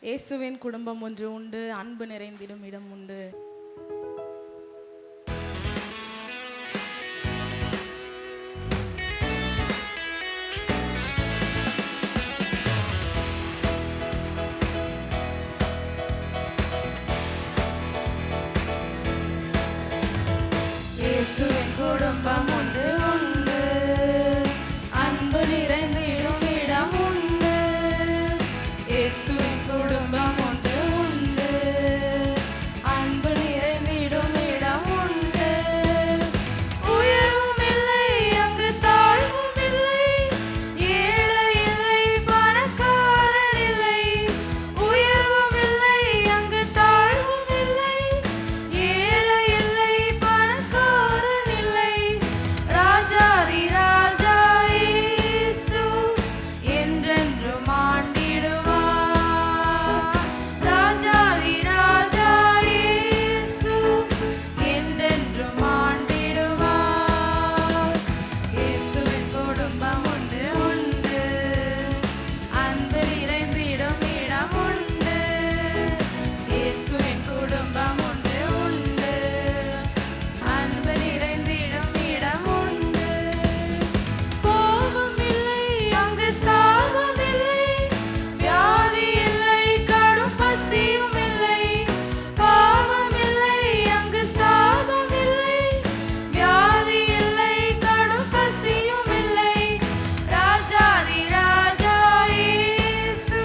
இயேசுவின் குடும்பம் ஒன்று உண்டு, அன்பு நிறைந்திடும் இடம் உண்டு. இயேசுவின் குடும்பம் ஒன்று உண்டு, அன்பு நிறைந்திடும் இடம் உண்டு. இயேசுவின் குடும்பம் ஒன்று உண்டு, அன்பு நிறைந்திடும் இடம் உண்டு. உயர்வும் இல்லை, அங்கு தாழ்வும் இல்லை, ஏழை இல்லை, பணக்காரன் இல்லை. உயர்வும் இல்லை, அங்கு தாழ்வும் இல்லை, ஏழை இல்லை, பணக்காரன் இல்லை. ராஜாதி ராஜா இயேசு என்றென்றும் ஆண்டிடுவார். ராஜாதி ராஜா இயேசு என்றென்றும் ஆண்டிடுவார். இயேசுவின் குடும்பம் ஒன்று உண்டு, அன்பு நிறைந்திடும் இடம் உண்டு. இயேசுவின் குடும்பம் ஒன்று உண்டு, அன்பு நிறைந்திடும் இடம் உண்டு. கோபம் இல்லை, அங்கு சாபம் இல்லை, வியாதி இல்லை, கடும் பசியும் இல்லை. பாவம் இல்லை, அங்கு சாபம் இல்லை, வியாதி இல்லை, கடும் பசியும் இல்லை. ராஜாதி ராஜா இயேசு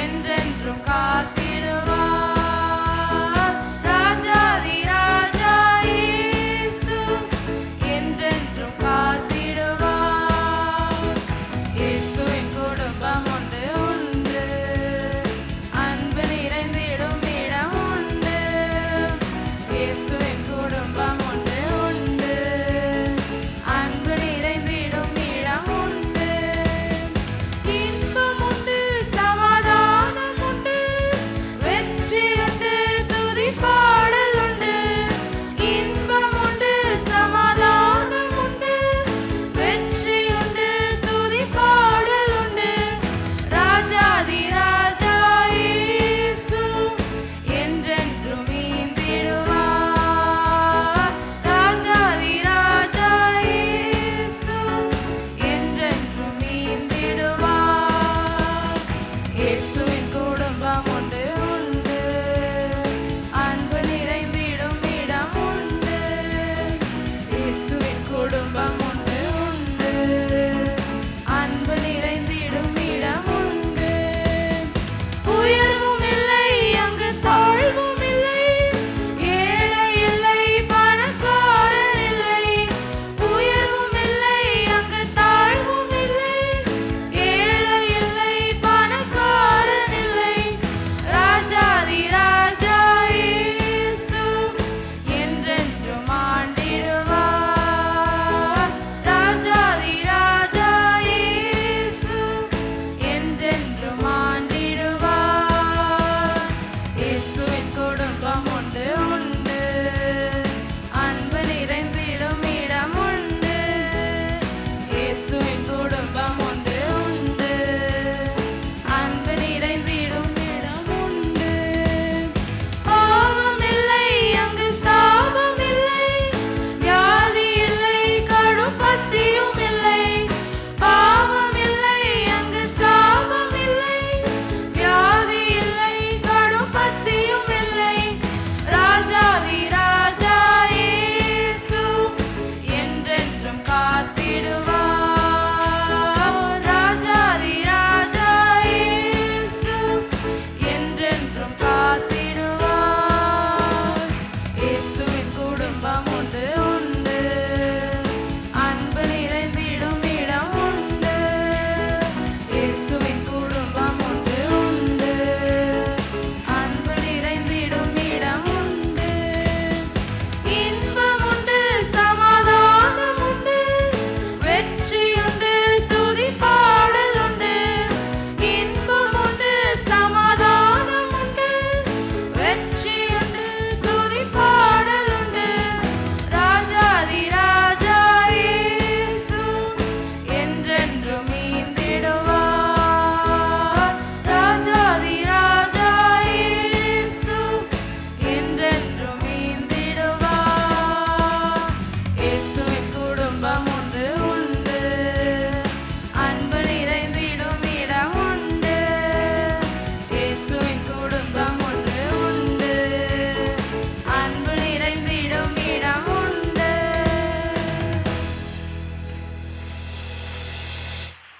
என்றென்றும் காத்திடுவார். ராஜாதி ராஜா இயேசு என்றென்றும் காத்திடுவார். இயேசுவின் குடும்பம் ஒன்று உண்டு, அன்பு நிறைந்திடும் இடம் உண்டு. இயேசுவின் குடும்பம் ஒன்று உண்டு, அன்பு நிறைந்திடும் இடம் உண்டு. இன்பம் உண்டு, சமாதானம் உண்டு, வெற்றி உண்டு, துதி பாடல் உண்டு. இன்பம் உண்டு, சமாதானம் உண்டு, வெற்றி உண்டு, துதி பாடல் உண்டு. ராஜாதி ராஜா இயேசு என்றென்றும் ஈந்திடுவார். ராஜாதி ராஜா இயேசு என்றென்றும் ஈந்திடுவார். இயேசுவின்